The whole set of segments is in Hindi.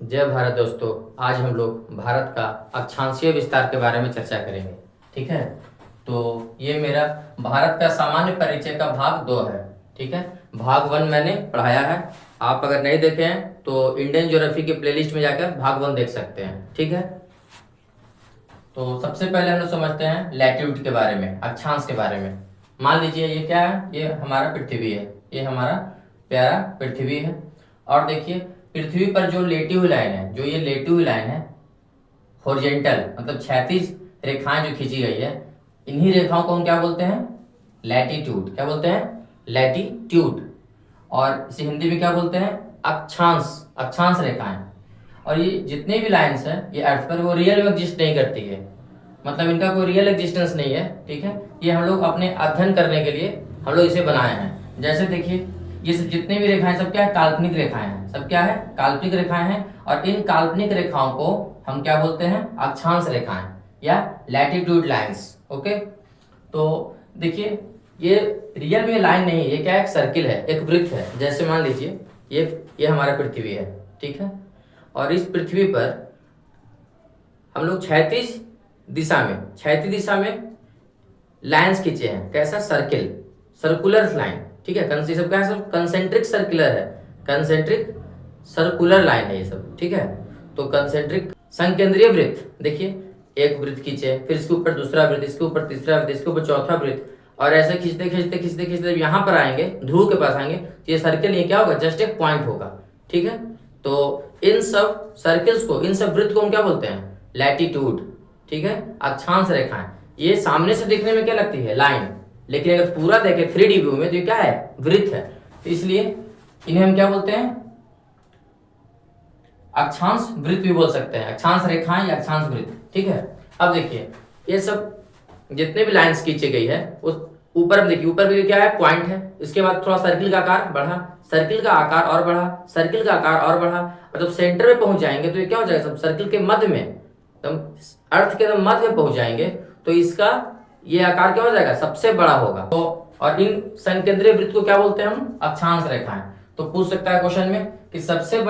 जय भारत दोस्तों। आज हम लोग भारत का अक्षांशीय विस्तार के बारे में चर्चा करेंगे। ठीक है, तो ये मेरा भारत का सामान्य परिचय का भाग 2 है। ठीक है, भाग 1 मैंने पढ़ाया है। आप अगर नहीं देखे हैं तो इंडियन ज्योग्राफी के प्लेलिस्ट में जाकर भाग 1 देख सकते हैं। ठीक है, तो सबसे पहले हम लोग समझते हैं लैट्यूड के बारे में, अक्षांश के बारे में। मान लीजिए ये क्या है, ये हमारा पृथ्वी है, ये हमारा प्यारा पृथ्वी है। और देखिए पृथ्वी पर जो लेटी हुई लाइन है, जो ये लेटी हुई लाइन है हॉरिजेंटल मतलब क्षैतिज रेखाएं जो खींची गई है, इन्हीं रेखाओं को हम क्या बोलते हैं, लैटिट्यूड। क्या बोलते हैं, लैटिट्यूड। और इसे हिंदी में क्या बोलते हैं, अक्षांश, अक्षांश रेखाएं। और ये जितने भी लाइंस हैं ये अर्थ पर, वो रियल में एग्जिस्ट नहीं करती है, मतलब इनका कोई रियल एग्जिस्टेंस नहीं है। ठीक है, ये हम लोग अपने अध्ययन करने के लिए हम लोग इसे बनाए हैं। जैसे देखिए ये सब जितनी भी रेखाएं सब क्या है, काल्पनिक रेखाएं हैं। सब क्या है, काल्पनिक रेखाएं हैं। और इन काल्पनिक रेखाओं को हम क्या बोलते हैं, अक्षांश रेखाएं या लैटिट्यूड लाइंस। ओके, तो देखिए ये रियल में लाइन नहीं है, ये क्या है, एक सर्किल है, एक वृत्त है। जैसे मान लीजिए ये हमारा पृथ्वी है। ठीक है, और इस पृथ्वी पर हम लोग क्षैतिज दिशा में लाइंस खींचे हैं। कैसा, सर्किल, सर्कुलर लाइन। ठीक है, ये सब क्या है, सब कंसेंट्रिक सर्कुलर है, कंसेंट्रिक सर्कुलर लाइन है ये सब। ठीक है, तो कंसेंट्रिक संकेंद्रीय वृत्त। देखिए एक वृत्त खींचे, फिर इसके ऊपर दूसरा वृत्त, इसके ऊपर तीसरा वृत्त, इसके ऊपर चौथा वृत्त, और ऐसे खींचते खींचते खींचते खींचते यहाँ पर आएंगे, ध्रुव के पास आएंगे, तो ये सर्किल ये क्या होगा, जस्ट एक पॉइंट होगा। ठीक है, तो इन सब सर्किल्स को, इन सब वृत्त को हम क्या बोलते हैं, लैटिट्यूड। ठीक है, अक्षांश रेखाएं। ये सामने से देखने में क्या लगती है, लाइन, लेकिन अगर पूरा देखें 3D व्यू में तो ये क्या है, वृत्त है। तो इसलिए इन्हें हम क्या बोलते हैं, अक्षांश वृत्त भी बोल सकते हैं, अक्षांश रेखाएं या अक्षांश वृत्त। ठीक है, अब देखिए ये सब जितने भी लाइंस खींची गई है उस ऊपर में देखिए, ऊपर भी क्या है, पॉइंट है। इसके बाद थोड़ा सर्किल का आकार बढ़ा, सर्किल का आकार और बढ़ा, सर्किल का आकार और बढ़ा, और जब सेंटर में पहुंच जाएंगे तो ये क्या हो जाएगा, सब सर्किल के मध्य में, एकदम अर्थ के एकदम मध्य में पहुंच जाएंगे तो इसका ये आकार क्या हो जाएगा, सबसे बड़ा होगा। तो और इन संकेंद्रीय वृत्त को क्या बोलते हैं हम, अक्षांश रेखाएं। तो पूछ सकता है क्वेश्चन में कि सबसे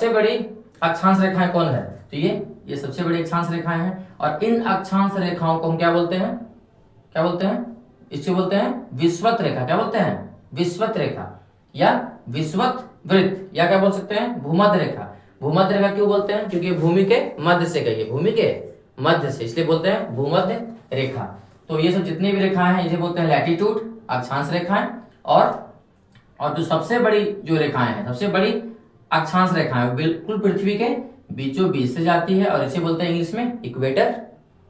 बड़ी अक्षांश रेखाएं कौन है, तो ये सबसे बड़ी अक्षांश रेखाएं हैं। और इन अक्षांश रेखाओं को हम क्या बोलते हैं, क्या बोलते हैं, इससे बोलते हैं विषुवत रेखा। क्या बोलते हैं, विषुवत रेखा या विषुवत वृत्त, या क्या बोल सकते हैं, भूमध्य रेखा। भूमध्य रेखा क्यों बोलते हैं, क्योंकि भूमि के मध्य से गई है, भूमि के मध्य से, इसलिए बोलते हैं भूमध्य रेखा। तो ये सब जितनी भी रेखाएं हैं इसे बोलते हैं लैटिट्यूड, अक्षांश रेखाएं। और जो सबसे बड़ी जो रेखाएं हैं, सबसे बड़ी अक्षांश रेखाएं बिल्कुल पृथ्वी के बीचों बीच से जाती है, और इसे बोलते हैं इंग्लिश में इक्वेटर,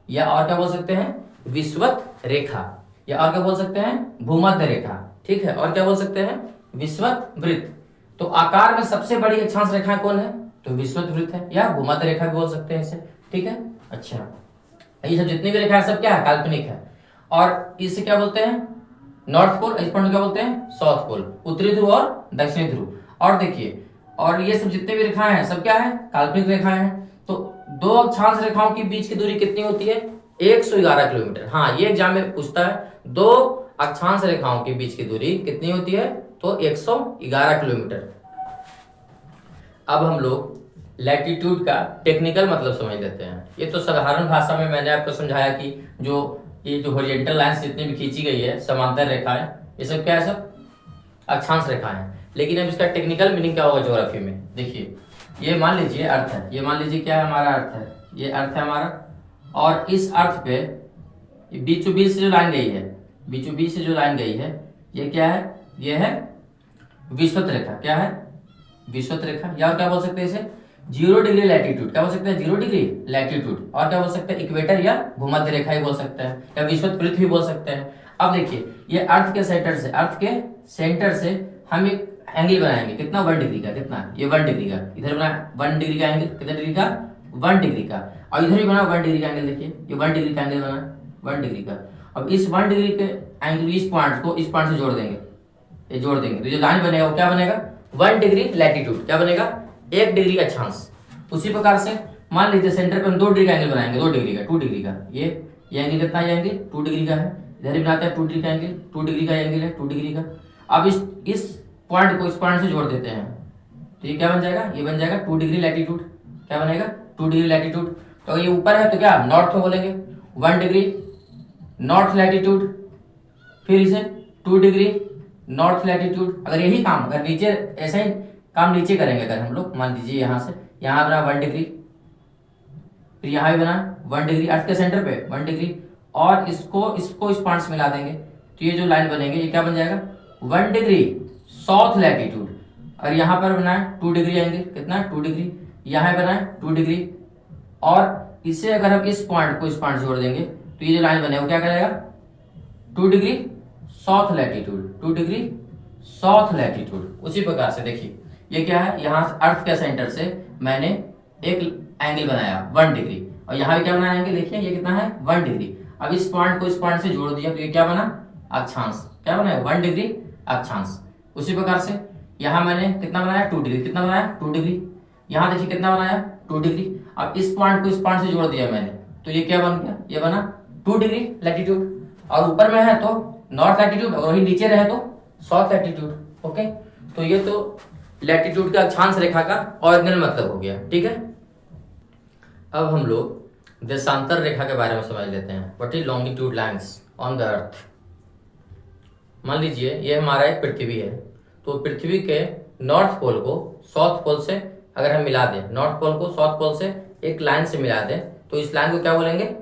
या और क्या बोल सकते हैं, विषुवत रेखा, या और क्या बोल सकते हैं, भूमध्य रेखा। ठीक है, और क्या बोल सकते हैं, विषुवत वृत्त। तो आकार में सबसे बड़ी अक्षांश रेखाएं कौन है, तो विषुवत वृत्त है, या भूमध्य रेखा भी बोल सकते हैं इसे। ठीक है, अच्छा, ये सब जितनी भी रेखाएं सब क्या है, काल्पनिक है। और इसे क्या बोलते हैं, नॉर्थ पोल, इस पॉइंट क्या बोलते हैं, साउथ पोल, उत्तरी ध्रुव और दक्षिणी ध्रुव। और देखिए, और ये सब जितने भी रेखाएं हैं सब क्या है, काल्पनिक रेखाएं हैं। तो दो अक्षांश रेखाओं के बीच की दूरी कितनी होती है, 111 किलोमीटर। हाँ, ये एग्जाम में पूछता है, दो अक्षांश रेखाओं के बीच की दूरी कितनी होती है, तो 111 किलोमीटर। अब हम लोग लैटिट्यूड का टेक्निकल मतलब समझ लेते हैं। ये तो साधारण भाषा में मैंने आपको समझाया कि ये जो हॉरिजॉन्टल लाइंस जितनी भी खींची गई है, समांतर रेखाएं, ये सब क्या है, सब अक्षांश रेखाएं हैं। लेकिन अब इसका टेक्निकल मीनिंग क्या होगा ज्योग्राफी में, देखिए ये मान लीजिए अर्थ है, ये मान लीजिए क्या है, हमारा अर्थ है, ये अर्थ है हमारा। और इस अर्थ पे बीचों बीच से जो लाइन गई है, बीचों बीच से जो लाइन गई है, ये क्या है, ये है विषुवत रेखा। क्या है, विषुवत रेखा, या क्या बोल सकते हैं इसे, 0 डिग्री लैटिट्यूड। क्या बोल सकते हैं, 0 डिग्री लैटिट्यूड। और क्या बोल सकते हैं, इक्वेटर या भूमध्य रेखा ही बोल सकते हैं, या विषुवत वृत्त भी बोल सकते हैं। अब देखिए ये अर्थ के सेंटर से हम एक एंगल बनाएंगे, कितना, 1 डिग्री का। कितना, ये 1 डिग्री का, इधर बना 1 डिग्री का एंगल, कितने डिग्री का, 1 डिग्री का। और इधर भी बना 1 डिग्री का एंगल, देखिए ये 1 डिग्री का एंगल बना, 1 डिग्री का। अब इस 1 डिग्री के एंगल, इस पॉइंट को इस पॉइंट से जोड़ देंगे, ये जोड़ देंगे तो जो लाइन बनेगा वो क्या बनेगा, 1 डिग्री लैटिट्यूड। क्या बनेगा, 1 डिग्री अक्षांश। उसी प्रकार से मान लीजिए सेंटर पे हम 2 डिग्री का एंगल बनाएंगे, 2 डिग्री का, 2 डिग्री का। ये एंगल कितना है, ये एंगल 2 डिग्री का है। इधर भी बनाते हैं 2 डिग्री का एंगल, 2 डिग्री का एंगल है, 2 डिग्री का। अब इस पॉइंट को इस पॉइंट से जोड़ देते हैं, तो ये क्या बन जाएगा, ये बन जाएगा 2 डिग्री लैटिट्यूड। क्या बनेगा, 2 डिग्री लैटिट्यूड। तो अगर ये ऊपर है तो क्या नॉर्थ में बोलेंगे, 1 डिग्री नॉर्थ लैटिट्यूड, फिर इसे 2 डिग्री नॉर्थ लैटिट्यूड। अगर यही काम अगर नीचे ऐसा ही काम नीचे करेंगे, अगर हम लोग मान लीजिए यहाँ से यहाँ बना 1 डिग्री, फिर यहाँ भी बना 1 डिग्री अर्थ के सेंटर पे 1 डिग्री, और इसको इसको इस पॉइंट से मिला देंगे तो ये जो लाइन बनेंगे ये क्या बन जाएगा 1 डिग्री साउथ लैटिट्यूड। और यहाँ पर बनाए 2 डिग्री आएंगे, कितना 2 डिग्री, यहाँ बनाए 2 डिग्री, और इसे अगर हम इस पॉइंट को इस पॉइंट जोड़ देंगे तो ये जो लाइन बनेगा वो क्या करेगा 2 degree south latitude, 2 degree south latitude. उसी प्रकार से देखिए ये क्या है, यहाँ अर्थ के सेंटर से मैंने एक एंगल बनाया 1 डिग्री, और यहाँ भी क्या बनाया एंगल, देखिए ये कितना है 1 डिग्री। अब इस पॉइंट को इस पॉइंट से जोड़ दिया तो ये क्या बना अक्षांश, क्या बना 1 डिग्री अक्षांश। उसी प्रकार से यहाँ मैंने कितना बनाया 2 डिग्री, कितना बनाया 2 डिग्री, यहाँ देखिए कितना बनाया 2 डिग्री। अब इस पॉइंट को इस पॉइंट से जोड़ दिया मैंने तो ये क्या बन गया, ये बना 2 डिग्री लैटिट्यूड। और ऊपर में है तो नॉर्थ लैटिट्यूड, और वही नीचे रहे तो साउथ लैटिट्यूड। ओके, तो ये तो लैटिट्यूड का अक्षांश रेखा का ओरिजिनल मतलब हो गया। ठीक है, अब हम लोग देशांतर रेखा के बारे में समझ लेते हैं। What is longitude lines on the earth. मान लीजिए ये हमारा एक पृथ्वी है, तो पृथ्वी के नॉर्थ पोल को साउथ पोल से अगर हम मिला दें, नॉर्थ पोल को साउथ पोल से एक लाइन से मिला दें तो इस लाइन को क्या बोलेंगे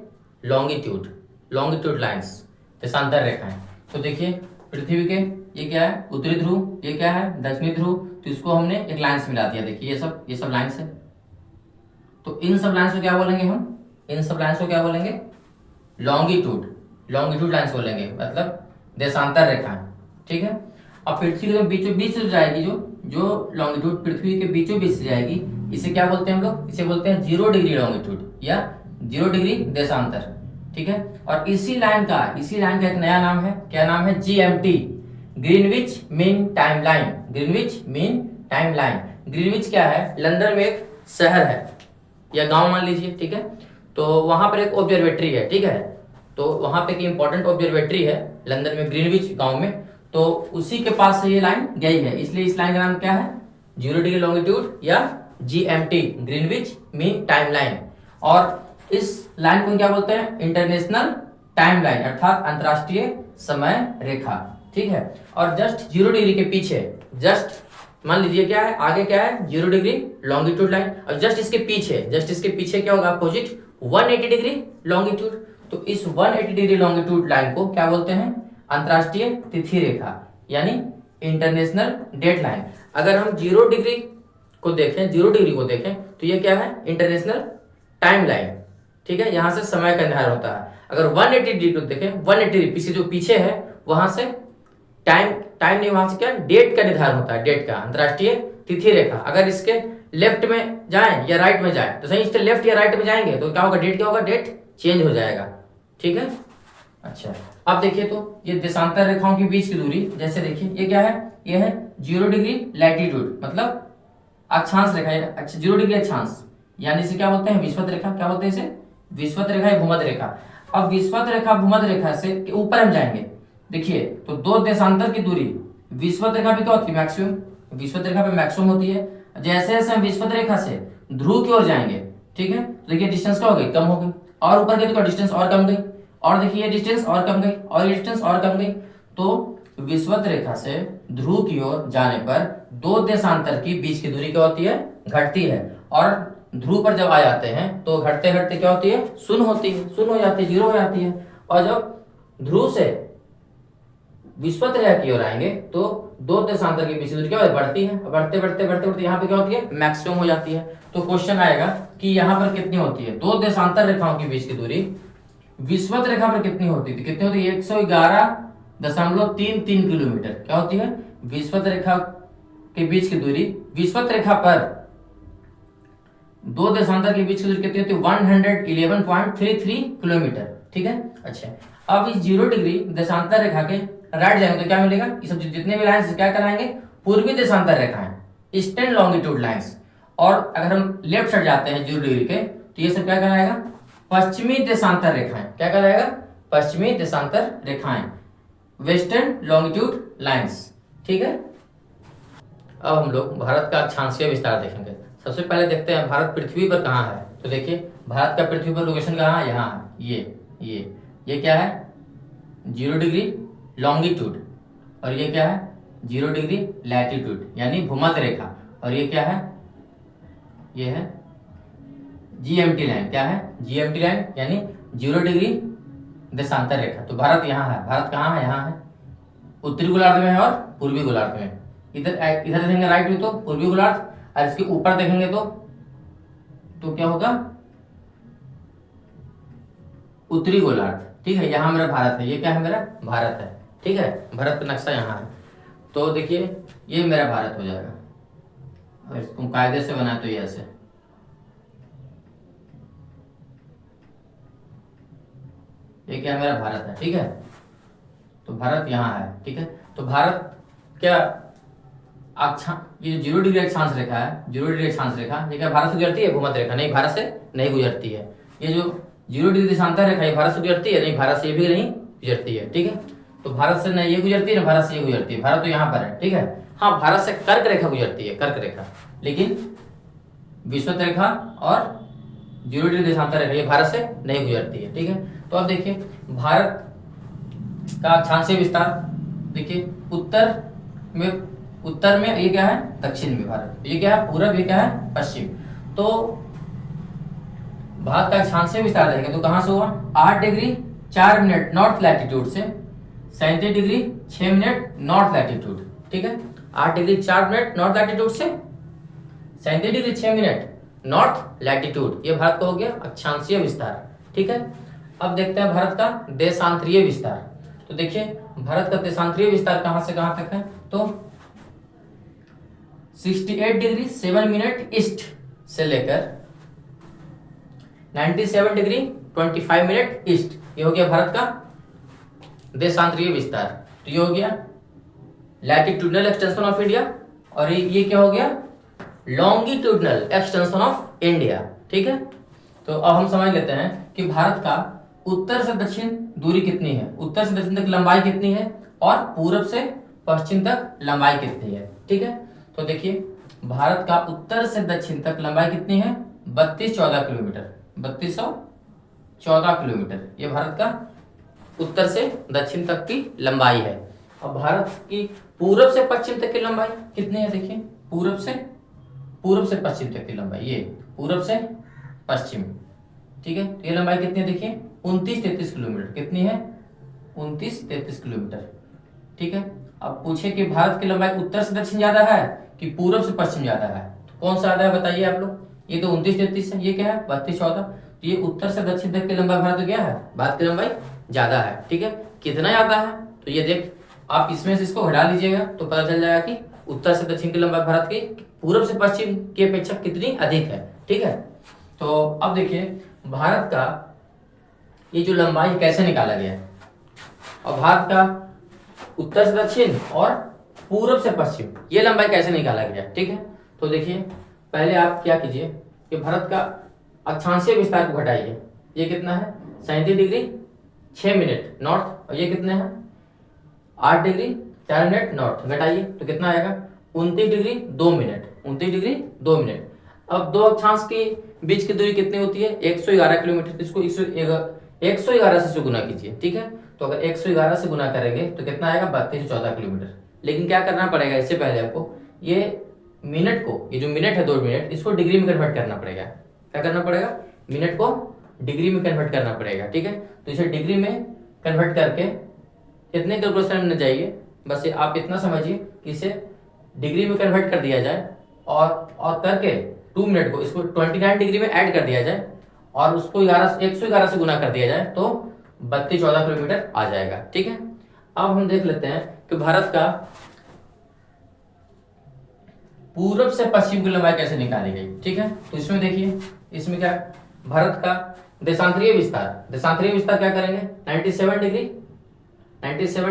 लॉन्गिट्यूड, लॉन्गिट्यूड लाइंस, देशांतर रेखाएं। तो देखिए पृथ्वी के ये क्या है उत्तरी ध्रुव, ये क्या है दक्षिणी ध्रुव, तो इसको हमने एक लाइन से मिला दिया। देखिए ये सब लाइंस है, तो इन सब लाइंस को क्या बोलेंगे हम, इन सब लाइंस को क्या बोलेंगे लॉन्गिट्यूड, लॉन्गिट्यूड लाइंस बोलेंगे, मतलब देशांतर रेखाएं। ठीक है, अब पृथ्वी के बीचों बीच से जाएगी जो लॉन्गिट्यूड पृथ्वी के बीचों बीच से जाएगी, इसे क्या बोलते हैं हम लोग, इसे बोलते हैं 0 डिग्री लॉन्गिट्यूड या 0 डिग्री देशांतर। ठीक है, और इसी लाइन का एक नया नाम है, क्या नाम है GMT, Greenwich mean time line, Greenwich mean time line. Greenwich क्या है, लंदन में एक शहर है या गांव मान लीजिए। ठीक है, तो वहां पर एक ऑब्जर्वेटरी है। ठीक है, तो वहां पे एक इंपॉर्टेंट ऑब्जर्वेटरी है लंदन में, ग्रीनविच गांव में, तो उसी के पास से ये लाइन गई है, इसलिए इस लाइन का नाम क्या है 0 डिग्री लॉन्गिट्यूड या GMT, Greenwich mean time line. और इस लाइन को क्या बोलते हैं इंटरनेशनल टाइम लाइन, अर्थात अंतरराष्ट्रीय समय रेखा। ठीक है, और जस्ट 0 डिग्री के पीछे, जस्ट मान लीजिए क्या है आगे क्या है 0 डिग्री लॉन्गिट्यूड लाइन, और जस्ट इसके पीछे क्या होगा अपोजिट 180 डिग्री लॉन्गिट्यूड। तो इस 180 डिग्री लॉन्गिट्यूड लाइन को क्या बोलते हैं अंतरराष्ट्रीय तिथि रेखा, यानी इंटरनेशनल डेट लाइन। अगर हम 0 डिग्री को देखें तो ये क्या है इंटरनेशनल टाइम लाइन। ठीक है, यहां से समय का निर्धारण होता है। अगर 180 डिग्री को देखें, 180 डिग्री पीछे जो पीछे है वहां से टाइम नहीं, वहां से क्या डेट का निर्धारण होता है, डेट का अंतरराष्ट्रीय तिथि रेखा। अगर इसके लेफ्ट में जाएं या राइट में जाएं, तो सही इसके लेफ्ट या राइट में जाएंगे तो क्या होगा डेट चेंज हो जाएगा। ठीक है, अच्छा अब देखिए तो ये देशांतर रेखाओं के बीच की दूरी, जैसे देखिए ये क्या है, ये है 0 डिग्री लैटिट्यूड, मतलब अक्षांश रेखा, अच्छा 0 डिग्री अक्षांश, यानी इसे क्या बोलते हैं विषुवत रेखा, क्या बोलते हैं इसे विषुवत रेखा या भूमध्य रेखा। अब विषुवत रेखा भूमध्य रेखा से ऊपर हम जाएंगे, देखिए तो 2 देशांतर की दूरी विषुवत रेखा पे क्या होती है मैक्सिमम, विषुवत रेखा पे मैक्सिमम होती है। जैसे जैसे हम विषुवत रेखा से ध्रुव की ओर जाएंगे, ठीक है, तो देखिए डिस्टेंस क्या हो गई कम हो गई, और ऊपर गए तो डिस्टेंस और कम गई, और देखिए ये डिस्टेंस और कम गई, और ये डिस्टेंस और कम गई। तो विषुवत रेखा से ध्रुव की ओर जाने पर 2 देशांतर की बीच की दूरी क्या होती है घटती है, और ध्रुव पर जब आ जाते हैं तो घटते घटते क्या होती है शून्य होती है, शून्य हो जाती है, 0 हो जाती है। और जब ध्रुव से विषुवत रेखा की ओर आएंगे तो 2 देशांतर की बीच की दूरी क्या बढ़ती है, बढ़ते बढ़ते बढ़ते बढ़ते यहाँ पे क्या होती है मैक्सिमम हो जाती है। तो क्वेश्चन आएगा कि यहाँ पर कितनी होती है 2 देशांतर रेखाओं के बीच की दूरी विषुवत रेखा पर कितनी होती थी, कितनी होती है 111.33 किलोमीटर। क्या होती है विषुवत रेखा के बीच की दूरी, विषुवत रेखा पर 2 देशांतर के बीच की दूरी कितनी होती है 111.33 किलोमीटर। ठीक है, अच्छा अब इस 0 डिग्री देशांतर रेखा के राइट जाएंगे तो क्या मिलेगा, ये सब जितने भी लाइंस क्या कराएंगे पूर्वी देशांतर रेखाएं, ईस्टर्न लॉन्गिट्यूड लाइंस। और अगर हम लेफ्ट साइड जाते हैं 0 डिग्री के तो ये सब क्या कराएगा पश्चिमी देशांतर रेखाएं, क्या कराएगा पश्चिमी देशांतर रेखाएं, वेस्टर्न लॉन्गिट्यूड लाइंस। ठीक है, अब हम लोग भारत का अक्षांशीय विस्तार देखेंगे। सबसे पहले देखते हैं भारत पृथ्वी पर कहाँ है। तो देखिए भारत का पृथ्वी पर लोकेशन कहाँ है, यहाँ है। ये क्या है, 0 डिग्री लॉन्गिट्यूड, और ये क्या है 0 डिग्री लैटिट्यूड यानी भूमध्य रेखा। और ये क्या है, ये है GMT लाइन। क्या है, GMT लाइन यानी 0 डिग्री देशांतर रेखा। तो भारत यहाँ है। भारत कहाँ है, यहाँ है, उत्तरी गोलार्ध में है और पूर्वी गोलार्ध में। इधर इधर देखेंगे राइट में तो पूर्वी गोलार्ध, और इसके ऊपर देखेंगे तो क्या होगा, उत्तरी गोलार्ध। ठीक है, यहाँ मेरा भारत है। ये क्या है, मेरा भारत है। ठीक है, भारत का नक्शा यहाँ है। तो देखिए ये मेरा भारत हो जाएगा, और इसको कायदे से बनाए तो ये ऐसे, ये क्या मेरा भारत है। ठीक है, तो भारत यहाँ है। ठीक है, तो भारत क्या ये 0 डिग्री अक्षांश रेखा है, 0 डिग्री अक्षांश रेखा, ये क्या भारत से गुजरती है, भूमध्य रेखा नहीं, भारत से नहीं गुजरती है। ये जो 0 डिग्री देशांतर रेखा ये भारत से गुजरती है नहीं, भारत से ये भी नहीं गुजरती है। ठीक है, तो भारत से नहीं ये गुजरती है ना भारत से ये गुजरती है, भारत तो यहाँ पर है। ठीक है, हाँ भारत से कर्क रेखा गुजरती है, कर्क रेखा, लेकिन विषुवत रेखा और 0 डिग्री देशांतर रेखा ये भारत से नहीं गुजरती है। ठीक है, तो अब देखिए भारत का अक्षांशीय विस्तार देखिए, उत्तर में ये क्या है, दक्षिण में भारत, ये क्या है पूरब, ये क्या है पश्चिम। तो भारत का अक्षांशीय विस्तार देखेंगे तो कहां से हुआ, 8 डिग्री 4 मिनट नॉर्थ लैटिट्यूड से 37 डिग्री 6 मिनट नॉर्थ लैटिट्यूड। ठीक है, 8 डिग्री 4 मिनट नॉर्थ लैटिट्यूड से 37 डिग्री 6 मिनट नॉर्थ लैटिट्यूड, ये भारत का हो गया अक्षांशीय विस्तार। ठीक है, अब देखते हैं भारत का देशांतरीय विस्तार। तो देखिए भारत का देशांतरीय विस्तार कहां से कहां तक है, तो 68 डिग्री 7 मिनट ईस्ट से लेकर 97 डिग्री 25 मिनट ईस्ट, ये हो गया भारत का देशांतरीय विस्तार। तो ये हो गया लैटिट्यूडनल एक्सटेंशन ऑफ इंडिया, और ये क्या हो गया, लॉन्गिट्यूडनल एक्सटेंशन ऑफ इंडिया। ठीक है, तो अब हम समझ लेते हैं कि भारत का उत्तर से दक्षिण दूरी कितनी है, उत्तर से दक्षिण तक लंबाई कितनी है, और पूरब से पश्चिम तक लंबाई कितनी है। ठीक है, तो देखिए भारत का उत्तर से दक्षिण तक लंबाई कितनी है, 3214 किलोमीटर, 3214 किलोमीटर, ये भारत का उत्तर से दक्षिण तक की लंबाई है। अब भारत की पूरब से पश्चिम तक की लंबाई कितनी है, देखिए पूरब से पश्चिम तक की लंबाई, ये पूरब से पश्चिम। ठीक है, तो ये लंबाई कितनी है, देखिए 29-33 किलोमीटर, कितनी है 29-33 किलोमीटर। ठीक है, अब पूछे कि भारत की लंबाई उत्तर से दक्षिण ज्यादा है कि पूरब से पश्चिम ज्यादा है, तो कौन सा ज्यादा है बताइए आप लोग। ये तो 29-33 है, ये क्या है 32-14, तो ये उत्तर से दक्षिण तक की लंबाई भारत क्या है, भारत की लंबाई ज्यादा है। ठीक है, कितना ज्यादा है, तो ये देख आप इसमें से इसको हटा लीजिएगा तो पता चल जाएगा कि उत्तर से दक्षिण की लंबाई भारत की पूरब से पश्चिम की अपेक्षा कितनी अधिक है। ठीक है, तो अब देखिए भारत का ये जो लंबाई कैसे निकाला गया है, और भारत का उत्तर से दक्षिण और पूरब से पश्चिम ये लंबाई कैसे निकाला गया। ठीक है, तो देखिए पहले आप क्या कीजिए कि भारत का अक्षांशीय विस्तार को घटाइए, ये कितना है 37 डिग्री 6 मिनट नॉर्थ, और ये कितने हैं 8 डिग्री 4 मिनट नॉर्थ, घटाइए तो कितना आएगा 29 डिग्री 2 मिनट, 29 डिग्री 2 मिनट। अब दो अक्षांश के बीच की दूरी कितनी होती है 111 किलोमीटर, इसको 111 से गुना कीजिए। ठीक है, तो अगर 111 से गुना करेंगे तो कितना आएगा 3214 किलोमीटर। लेकिन क्या करना पड़ेगा, इससे पहले आपको ये मिनट को, ये जो मिनट है 2 मिनट, इसको डिग्री में कन्वर्ट करना पड़ेगा। क्या करना पड़ेगा, मिनट को डिग्री में कन्वर्ट करना पड़ेगा। ठीक है, तो इसे डिग्री में कन्वर्ट करके कितने कैलकुलेशन में जाइए, बस ये आप इतना समझिए कि इसे डिग्री में कन्वर्ट कर दिया जाए और करके 2 मिनट को इसको 29 डिग्री में ऐड कर दिया जाए और उसको 111 से गुना कर दिया जाए तो 3214 किलोमीटर आ जाएगा। ठीक है, अब हम देख लेते हैं कि भारत का पूरब से पश्चिम की लंबाई कैसे निकाली गई। ठीक है, तो इसमें देखिए इसमें क्या भारत का देशांतरीय विस्तार क्या करेंगे 97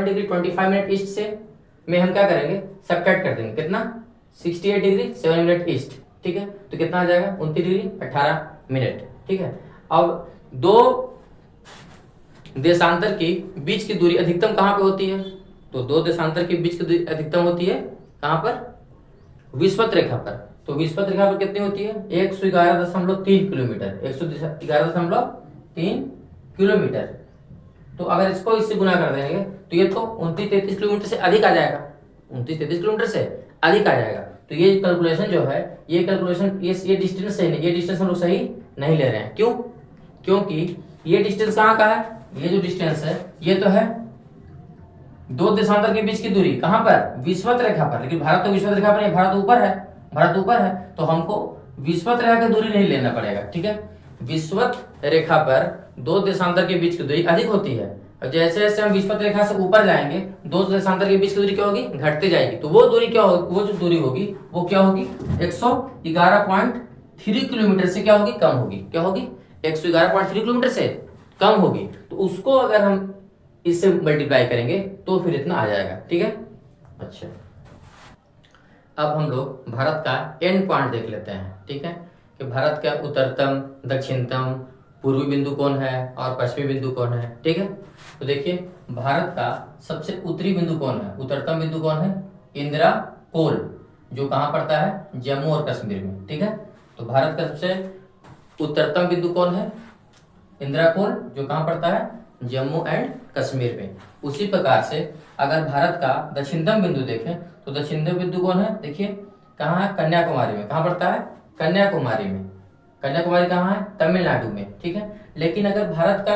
डिग्री 25 मिनट ईस्ट से में हम क्या करेंगे सबट्रैक्ट कर देंगे, कितना 68 डिग्री 7 मिनट ईस्ट। ठीक है, तो कितना आ जाएगा 29 डिग्री 18 मिनट। ठीक है, अब दो देशांतर की बीच की दूरी अधिकतम कहां पे होती है, तो दो देशांतर के बीच की दूरी अधिकतम होती है कहां पर विषुवत रेखा पर, तो विषुवत रेखा पर कितनी होती है 111.3 किलोमीटर, 111.3 किलोमीटर। तो अगर इसको इससे गुना कर देंगे तो ये तो 29-33 किलोमीटर से अधिक आ जाएगा, 29-33 किलोमीटर से अधिक आ जाएगा। तो ये कैलकुलेशन जो है, ये कैलकुलेशन ये डिस्टेंस सही नहीं, ये डिस्टेंस हम लोग सही नहीं ले रहे हैं। क्यों? क्योंकि ये डिस्टेंस कहाँ का है, ये जो डिस्टेंस है ये तो है दो देशांतर के बीच की दूरी, कहां पर, विषुवत रेखा पर। लेकिन भारत तो विषुवत रेखा पर नहीं, भारत ऊपर है, भारत ऊपर है, तो हमको विषुवत रेखा की दूरी नहीं लेना पड़ेगा, ठीक है। विषुवत रेखा पर दो देशांतर के बीच की दूरी अधिक होती है, और जैसे जैसे हम विषुवत रेखा से ऊपर जाएंगे दो देशांतर के बीच की दूरी क्या होगी, घटती जाएगी। तो वो दूरी क्या होगी, वो जो दूरी होगी वो क्या होगी 111.3 किलोमीटर से क्या होगी, कम होगी। क्या होगी, 111.3 किलोमीटर से कम होगी। तो उसको अगर हम इससे मल्टीप्लाई करेंगे तो फिर इतना आ जाएगा, ठीक है। अच्छा, अब हम लोग भारत का एंड पॉइंट देख लेते हैं, ठीक है, कि भारत का उत्तरतम, दक्षिणतम, पूर्वी बिंदु कौन है और पश्चिमी बिंदु कौन है, ठीक है। तो देखिए भारत का सबसे उत्तरी बिंदु कौन है, उत्तरतम बिंदु कौन है, इंदिरा कोल, जो कहाँ पड़ता है, जम्मू और कश्मीर में, ठीक है। तो भारत का सबसे उत्तरतम बिंदु कौन है, इंदिरा कोल, जो कहाँ पड़ता है, जम्मू एंड कश्मीर में। उसी प्रकार से अगर भारत का दक्षिणतम बिंदु देखें तो दक्षिणतम बिंदु कौन है, देखिए कहाँ है, कन्याकुमारी में। कहाँ पड़ता है, कन्याकुमारी में। कन्याकुमारी कहाँ है, तमिलनाडु में, ठीक है। लेकिन अगर भारत का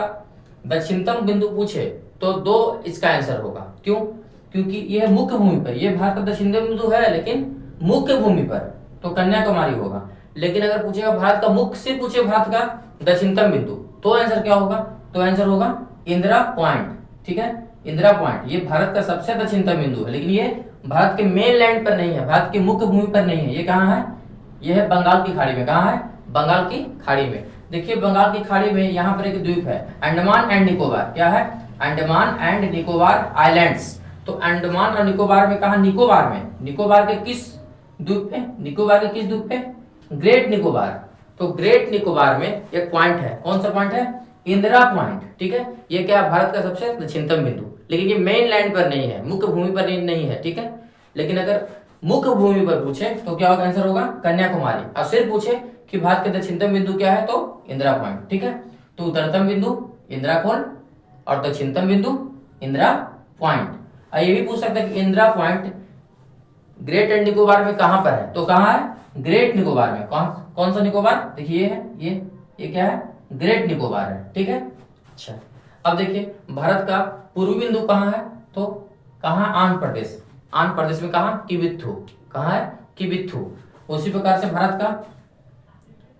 दक्षिणतम बिंदु पूछे तो दो इसका आंसर होगा। क्यों? क्योंकि यह मुख्य भूमि पर, यह भारत का दक्षिणतम बिंदु है लेकिन मुख्य भूमि पर, तो कन्याकुमारी होगा। लेकिन अगर पूछेगा भारत का मुख्य से पूछे भारत का दक्षिणतम बिंदु, तो आंसर क्या होगा, तो आंसर होगा इंदिरा पॉइंट, ठीक है। इंदिरा पॉइंट ये भारत का सबसे दक्षिणतम बिंदु है, लेकिन ये भारत के मेन लैंड पर नहीं है, भारत की मुख्य भूमि पर नहीं है। ये कहाँ है, ये है बंगाल की खाड़ी में। कहाँ है, बंगाल की खाड़ी में। देखिए बंगाल की खाड़ी में यहाँ पर एक द्वीप है, अंडमान एंड निकोबार। क्या है, अंडमान एंड निकोबार आइलैंड्स। तो अंडमान और निकोबार में, कहा, निकोबार में। निकोबार के किस द्वीप पे, निकोबार के किस द्वीप पे, ग्रेट निकोबार। तो ग्रेट निकोबार में एक पॉइंट है, कौन सा पॉइंट है, इंदिरा पॉइंट, ठीक है। ये क्या, भारत का सबसे दक्षिणतम बिंदु, लेकिन ये मेन लैंड पर नहीं है, मुख्य भूमि पर नहीं है, ठीक है। लेकिन अगर मुख्य भूमि पर पूछे तो क्या होगा, आंसर होगा कन्याकुमारी। और सिर्फ पूछे कि भारत के दक्षिणतम बिंदु क्या है, तो इंदिरा पॉइंट, ठीक है। तो उत्तरतम बिंदु इंदिरा कोल और दक्षिणतम बिंदु इंदिरा पॉइंट। और ये भी पूछ सकते हैं कि Indira point great and Nicobar में कहां पर है, तो कहां है, ग्रेट निकोबार में। कौन सा निकोबार, देखिए ये है, ये क्या है, ग्रेट निकोबार है, ठीक है। अच्छा, अब देखिए भारत का पूर्वी बिंदु कहाँ है, तो कहाँ, आंध्र प्रदेश। आंध्र प्रदेश में कहाँ, किबिथु। कहाँ है, किबिथु। उसी प्रकार से भारत का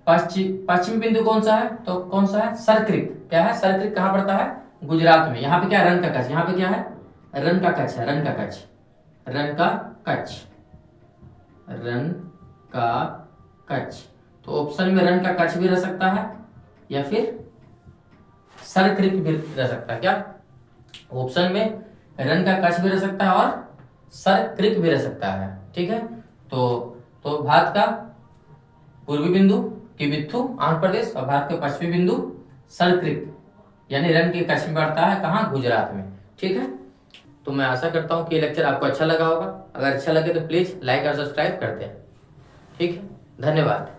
पश्चिमी बिंदु कौन सा है, तो कौन सा है, सरक्रिक। क्या है, सरक्रिक कहाँ पड़ता है, गुजरात में। यहाँ पे क्या है, रन का कच्छ। यहाँ पे क्या है, रन का कच्छ है, रन का कच्छ, रन का कच्छ, रन का कच्छ। तो ऑप्शन में रन का कच्छ भी रह सकता है या फिर सरक्रिक भी रह सकता है। क्या, ऑप्शन में रन का कच्छ भी रह सकता है और सरक्रिक भी रह सकता है, ठीक है। तो भारत का पूर्वी बिंदु किबिथु आंध्र प्रदेश और भारत का पश्चिमी बिंदु सरक्रिक यानी रन के कच्छ में पड़ता है, कहाँ, गुजरात में, ठीक है। तो मैं आशा करता हूँ कि ये लेक्चर आपको अच्छा लगा होगा। अगर अच्छा लगे तो प्लीज लाइक और सब्सक्राइब कर दें, ठीक है। धन्यवाद।